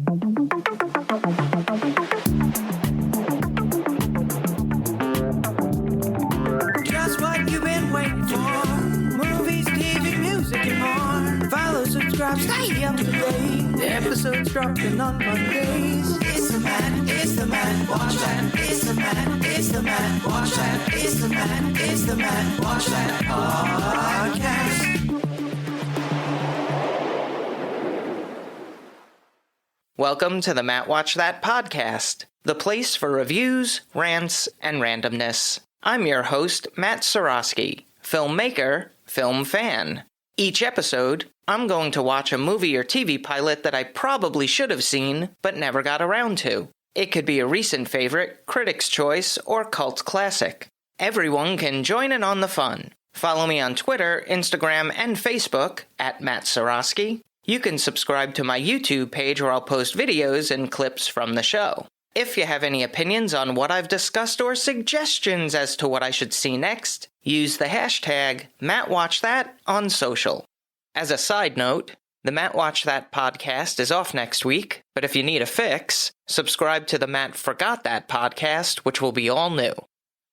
Just what you've been waiting for. Movies, TV, music, and more. Follow, subscribe, stay up to date. The episodes dropping on Mondays. It's the Matt, watch that. It's the Matt, watch that. It's the Matt, watch that podcast. Welcome to the Matt Watch That podcast, the place for reviews, rants, and randomness. I'm your host, Matt Seroski, filmmaker, film fan. Each episode, I'm going to watch a movie or TV pilot that I probably should have seen, but never got around to. It could be a recent favorite, critic's choice, or cult classic. Everyone can join in on the fun. Follow me on Twitter, Instagram, and Facebook at Matt Seroski. You can subscribe to my YouTube page where I'll post videos and clips from the show. If you have any opinions on what I've discussed or suggestions as to what I should see next, use the hashtag MattWatchThat on social. As a side note, the Matt Watch That podcast is off next week, but if you need a fix, subscribe to the Matt Forgot That podcast, which will be all new.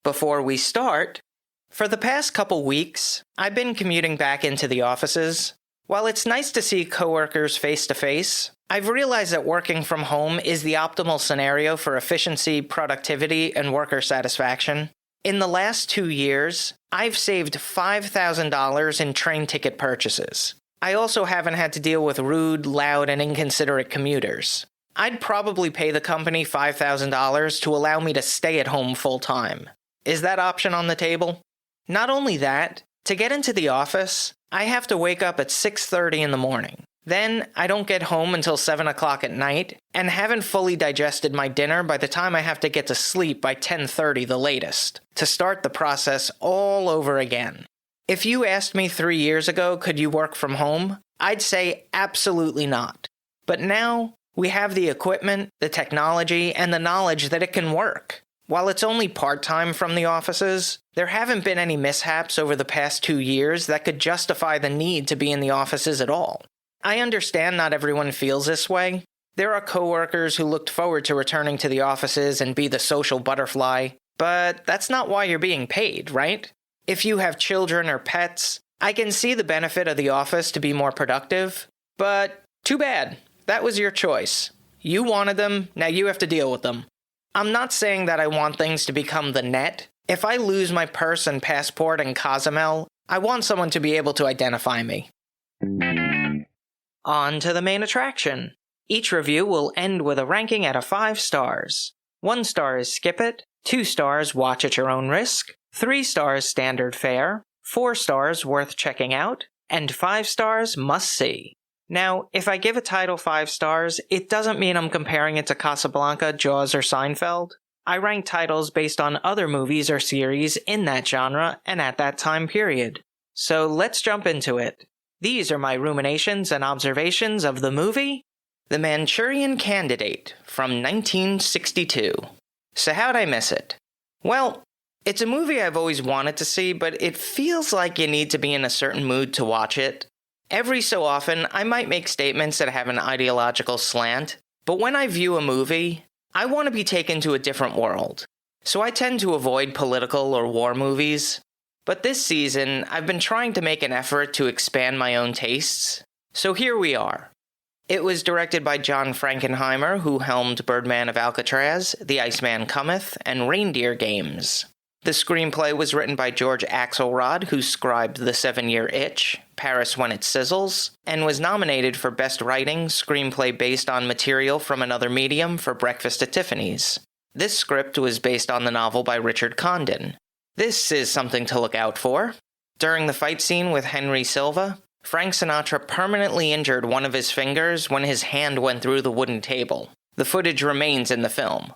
Before we start, for the past couple weeks, I've been commuting back into the offices. While it's nice to see coworkers face-to-face, I've realized that working from home is the optimal scenario for efficiency, productivity, and worker satisfaction. In the last 2 years, I've saved $5,000 in train ticket purchases. I also haven't had to deal with rude, loud, and inconsiderate commuters. I'd probably pay the company $5,000 to allow me to stay at home full-time. Is that option on the table? Not only that, to get into the office, I have to wake up at 6:30 in the morning. Then, I don't get home until 7 o'clock at night, and haven't fully digested my dinner by the time I have to get to sleep by 10:30 the latest, to start the process all over again. If you asked me 3 years ago, could you work from home? I'd say absolutely not. But now, we have the equipment, the technology, and the knowledge that it can work. While it's only part-time from the offices, there haven't been any mishaps over the past 2 years that could justify the need to be in the offices at all. I understand not everyone feels this way. There are coworkers who looked forward to returning to the offices and be the social butterfly, but that's not why you're being paid, right? If you have children or pets, I can see the benefit of the office to be more productive, but too bad. That was your choice. You wanted them, now you have to deal with them. I'm not saying that I want things to become the net. If I lose my purse and passport in Cozumel, I want someone to be able to identify me. On to the main attraction. Each review will end with a ranking out of 5 stars. 1 star is skip it, 2 stars watch at your own risk, 3 stars standard fare, 4 stars worth checking out, and 5 stars must see. Now, if I give a title 5 stars, it doesn't mean I'm comparing it to Casablanca, Jaws, or Seinfeld. I rank titles based on other movies or series in that genre and at that time period. So let's jump into it. These are my ruminations and observations of the movie, The Manchurian Candidate from 1962. So how'd I miss it? Well, it's a movie I've always wanted to see, but it feels like you need to be in a certain mood to watch it. Every so often, I might make statements that have an ideological slant, but when I view a movie, I want to be taken to a different world. So I tend to avoid political or war movies. But this season, I've been trying to make an effort to expand my own tastes. So here we are. It was directed by John Frankenheimer, who helmed Birdman of Alcatraz, The Iceman Cometh, and Reindeer Games. The screenplay was written by George Axelrod, who scribed The 7-Year Itch, Paris When It Sizzles, and was nominated for Best Writing Screenplay based on material from another medium for Breakfast at Tiffany's. This script was based on the novel by Richard Condon. This is something to look out for. During the fight scene with Henry Silva, Frank Sinatra permanently injured one of his fingers when his hand went through the wooden table. The footage remains in the film.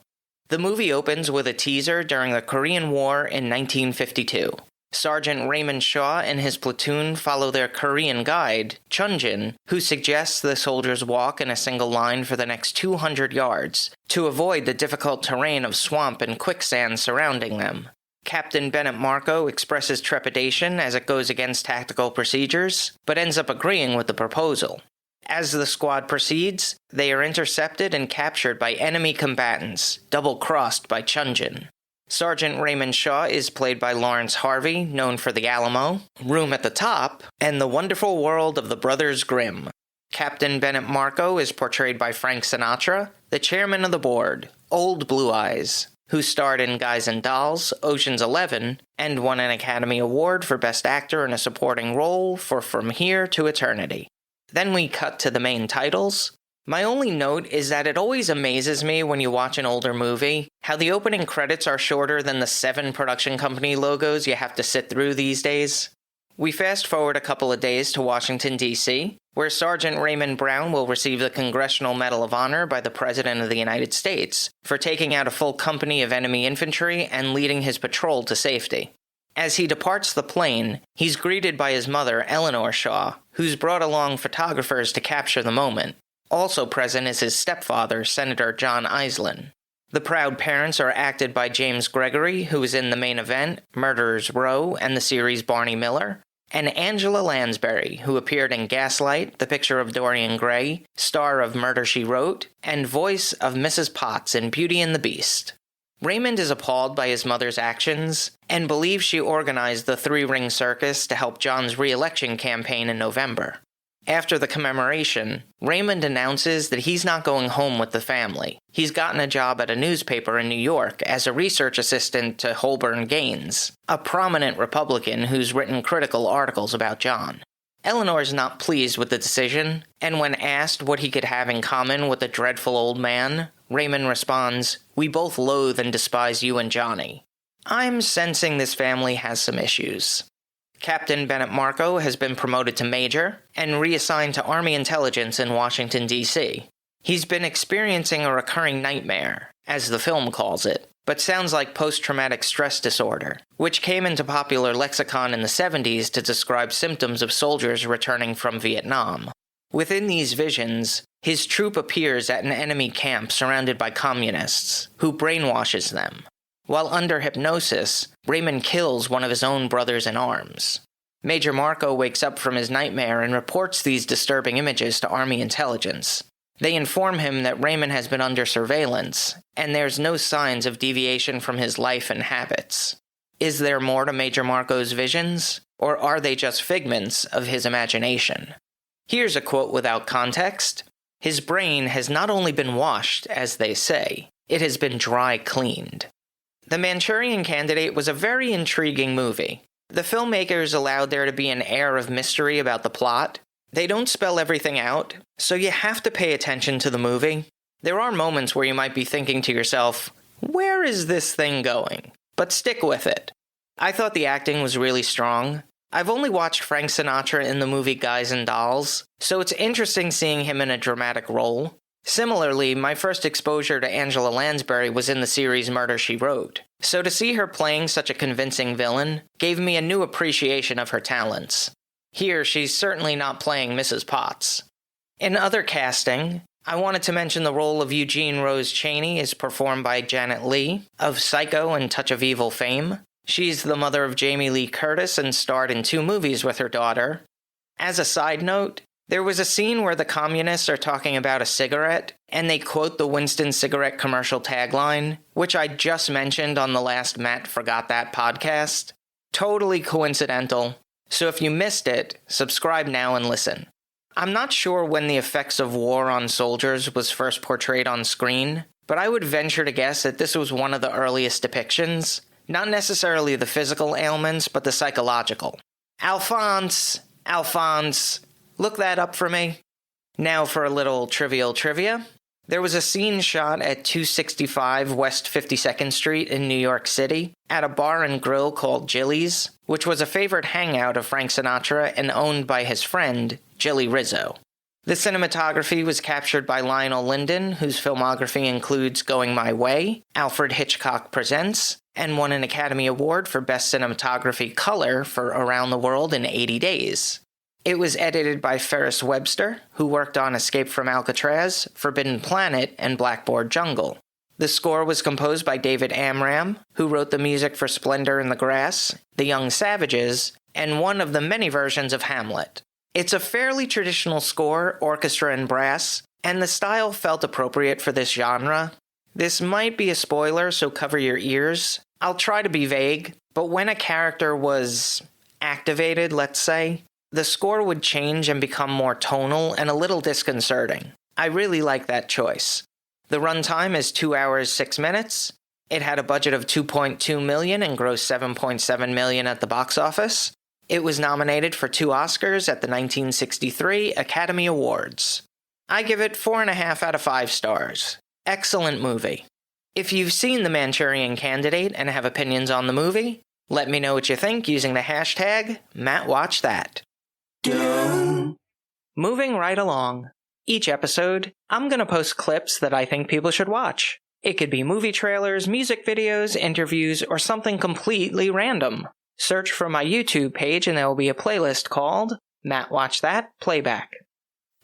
The movie opens with a teaser during the Korean War in 1952. Sergeant Raymond Shaw and his platoon follow their Korean guide, Chunjin, who suggests the soldiers walk in a single line for the next 200 yards to avoid the difficult terrain of swamp and quicksand surrounding them. Captain Bennett Marco expresses trepidation as it goes against tactical procedures, but ends up agreeing with the proposal. As the squad proceeds, they are intercepted and captured by enemy combatants, double-crossed by Chunjin. Sergeant Raymond Shaw is played by Lawrence Harvey, known for The Alamo, Room at the Top, and The Wonderful World of the Brothers Grimm. Captain Bennett Marco is portrayed by Frank Sinatra, the chairman of the board, Old Blue Eyes, who starred in Guys and Dolls, Ocean's 11, and won an Academy Award for Best Actor in a Supporting Role for From Here to Eternity. Then we cut to the main titles. My only note is that it always amazes me when you watch an older movie, how the opening credits are shorter than the 7 production company logos you have to sit through these days. We fast forward a couple of days to Washington, D.C., where Sergeant Raymond Brown will receive the Congressional Medal of Honor by the President of the United States for taking out a full company of enemy infantry and leading his patrol to safety. As he departs the plane, he's greeted by his mother, Eleanor Shaw, who's brought along photographers to capture the moment. Also present is his stepfather, Senator John Iselin. The proud parents are acted by James Gregory, who is in The Main Event, Murderers Row, and the series Barney Miller, and Angela Lansbury, who appeared in Gaslight, The Picture of Dorian Gray, star of Murder, She Wrote, and voice of Mrs. Potts in Beauty and the Beast. Raymond is appalled by his mother's actions and believes she organized the three-ring circus to help John's re-election campaign in November. After the commemoration, Raymond announces that he's not going home with the family. He's gotten a job at a newspaper in New York as a research assistant to Holborn Gaines, a prominent Republican who's written critical articles about John. Eleanor's not pleased with the decision, and when asked what he could have in common with the dreadful old man, Raymond responds, "We both loathe and despise you and Johnny." I'm sensing this family has some issues. Captain Bennett Marco has been promoted to Major and reassigned to Army Intelligence in Washington, D.C. He's been experiencing a recurring nightmare, as the film calls it, but sounds like post-traumatic stress disorder, which came into popular lexicon in the 70s to describe symptoms of soldiers returning from Vietnam. Within these visions, his troop appears at an enemy camp surrounded by communists, who brainwashes them. While under hypnosis, Raymond kills one of his own brothers in arms. Major Marco wakes up from his nightmare and reports these disturbing images to Army Intelligence. They inform him that Raymond has been under surveillance, and there's no signs of deviation from his life and habits. Is there more to Major Marco's visions, or are they just figments of his imagination? Here's a quote without context. "His brain has not only been washed, as they say, it has been dry cleaned." The Manchurian Candidate was a very intriguing movie. The filmmakers allowed there to be an air of mystery about the plot. They don't spell everything out, so you have to pay attention to the movie. There are moments where you might be thinking to yourself, where is this thing going? But stick with it. I thought the acting was really strong. I've only watched Frank Sinatra in the movie Guys and Dolls, so it's interesting seeing him in a dramatic role. Similarly, my first exposure to Angela Lansbury was in the series Murder, She Wrote, so to see her playing such a convincing villain gave me a new appreciation of her talents. Here, she's certainly not playing Mrs. Potts. In other casting, I wanted to mention the role of Eugene Rose Chaney is performed by Janet Leigh, of Psycho and Touch of Evil fame. She's the mother of Jamie Lee Curtis and starred in 2 movies with her daughter. As a side note, there was a scene where the communists are talking about a cigarette, and they quote the Winston cigarette commercial tagline, which I just mentioned on the last Matt Forgot That podcast. Totally coincidental, so if you missed it, subscribe now and listen. I'm not sure when the effects of war on soldiers was first portrayed on screen, but I would venture to guess that this was one of the earliest depictions. Not necessarily the physical ailments, but the psychological. Alphonse! Look that up for me. Now for a little trivial trivia. There was a scene shot at 265 West 52nd Street in New York City at a bar and grill called Jilly's, which was a favorite hangout of Frank Sinatra and owned by his friend, Jilly Rizzo. The cinematography was captured by Lionel Linden, whose filmography includes Going My Way, Alfred Hitchcock Presents, and won an Academy Award for Best Cinematography Color for Around the World in 80 Days. It was edited by Ferris Webster, who worked on Escape from Alcatraz, Forbidden Planet, and Blackboard Jungle. The score was composed by David Amram, who wrote the music for Splendor in the Grass, The Young Savages, and one of the many versions of Hamlet. It's a fairly traditional score, orchestra and brass, and the style felt appropriate for this genre. This might be a spoiler, so cover your ears. I'll try to be vague, but when a character was activated, let's say, the score would change and become more tonal and a little disconcerting. I really like that choice. The runtime is 2 hours, 6 minutes. It had a budget of $2.2 million and grossed $7.7 million at the box office. It was nominated for 2 Oscars at the 1963 Academy Awards. I give it 4.5 out of 5 stars. Excellent movie. If you've seen The Manchurian Candidate and have opinions on the movie, let me know what you think using the hashtag #MattWatchThat. Moving right along. Each episode, I'm going to post clips that I think people should watch. It could be movie trailers, music videos, interviews, or something completely random. Search for my YouTube page and there will be a playlist called Matt Watch That Playback.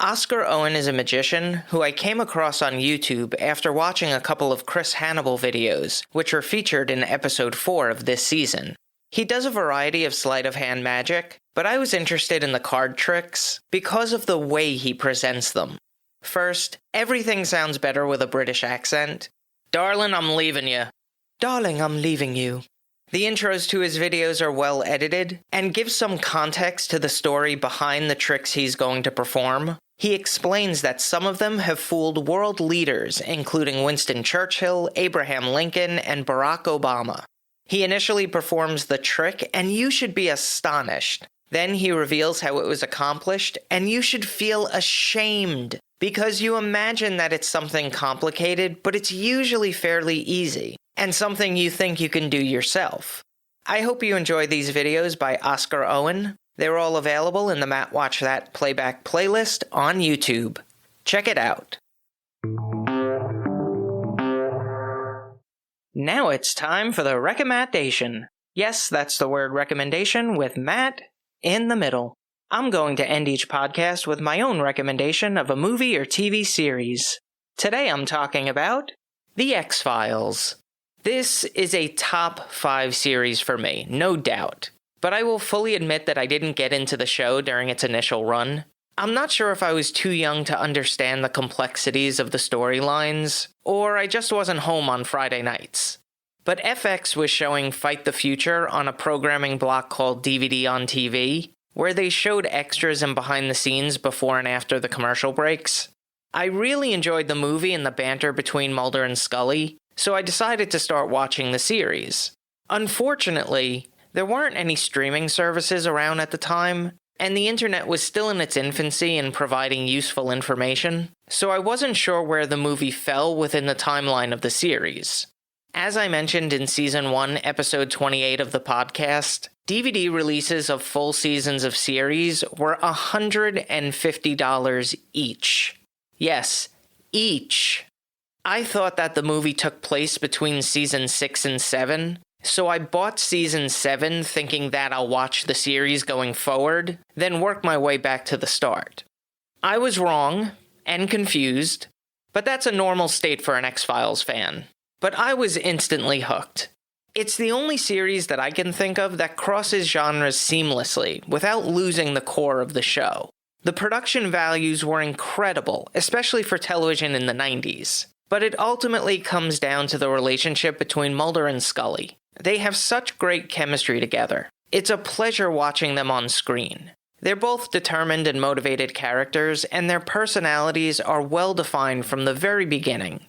Oscar Owen is a magician who I came across on YouTube after watching a couple of Chris Hannibal videos, which were featured in episode 4 of this season. He does a variety of sleight of hand magic, but I was interested in the card tricks because of the way he presents them. First, everything sounds better with a British accent. Darling, I'm leaving you. Darling, I'm leaving you. The intros to his videos are well edited and give some context to the story behind the tricks he's going to perform. He explains that some of them have fooled world leaders, including Winston Churchill, Abraham Lincoln, and Barack Obama. He initially performs the trick, and you should be astonished. Then he reveals how it was accomplished, and you should feel ashamed, because you imagine that it's something complicated, but it's usually fairly easy, and something you think you can do yourself. I hope you enjoy these videos by Oscar Owen. They're all available in the Matt Watch That Playback playlist on YouTube. Check it out. Now it's time for the recommendation. Yes, that's the word recommendation with Matt in the middle. I'm going to end each podcast with my own recommendation of a movie or TV series. Today I'm talking about The X-Files. This is a top 5 series for me, no doubt. But I will fully admit that I didn't get into the show during its initial run. I'm not sure if I was too young to understand the complexities of the storylines, or I just wasn't home on Friday nights. But FX was showing Fight the Future on a programming block called DVD on TV, where they showed extras and behind the scenes before and after the commercial breaks. I really enjoyed the movie and the banter between Mulder and Scully, so I decided to start watching the series. Unfortunately, there weren't any streaming services around at the time, and the internet was still in its infancy in providing useful information, so I wasn't sure where the movie fell within the timeline of the series. As I mentioned in Season 1, Episode 28 of the podcast, DVD releases of full seasons of series were $150 each. Yes, each. I thought that the movie took place between Season 6 and 7, so I bought Season 7 thinking that I'll watch the series going forward, then work my way back to the start. I was wrong, and confused, but that's a normal state for an X-Files fan. But I was instantly hooked. It's the only series that I can think of that crosses genres seamlessly, without losing the core of the show. The production values were incredible, especially for television in the 90s. But it ultimately comes down to the relationship between Mulder and Scully. They have such great chemistry together. It's a pleasure watching them on screen. They're both determined and motivated characters, and their personalities are well defined from the very beginning.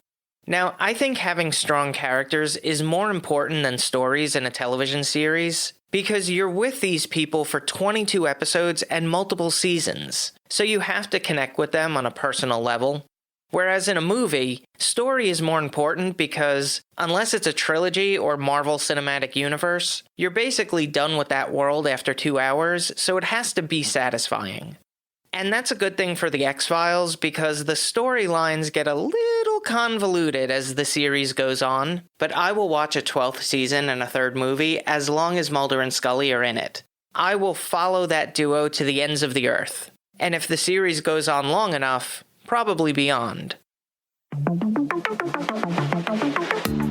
Now, I think having strong characters is more important than stories in a television series, because you're with these people for 22 episodes and multiple seasons, so you have to connect with them on a personal level. Whereas in a movie, story is more important because, unless it's a trilogy or Marvel Cinematic Universe, you're basically done with that world after 2 hours, so it has to be satisfying. And that's a good thing for The X-Files because the storylines get a little convoluted as the series goes on, but I will watch a 12th season and a 3rd movie as long as Mulder and Scully are in it. I will follow that duo to the ends of the earth. And if the series goes on long enough, probably beyond.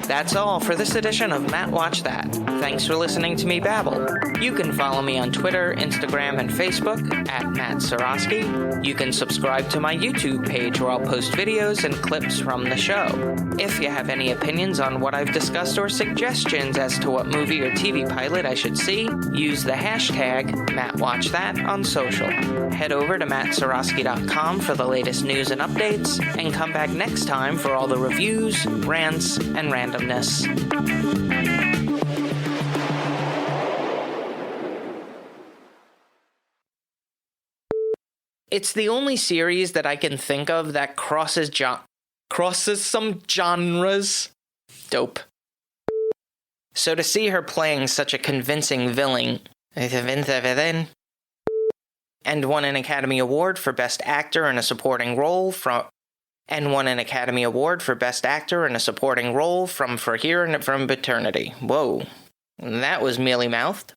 That's all for this edition of Matt Watch That. Thanks for listening to me babble. You can follow me on Twitter, Instagram, and Facebook at Matt Seroski. You can subscribe to my YouTube page where I'll post videos and clips from the show. If you have any opinions on what I've discussed or suggestions as to what movie or TV pilot I should see, use the hashtag MattWatchThat on social. Head over to mattseroski.com for the latest news and updates, and come back next time for all the reviews, rants, and randomness. It's the only series that I can think of that crosses some genres. Dope. So to see her playing such a convincing villain, and won an Academy Award for Best Actor in a Supporting Role from For Here and From Eternity. Whoa, that was mealy-mouthed.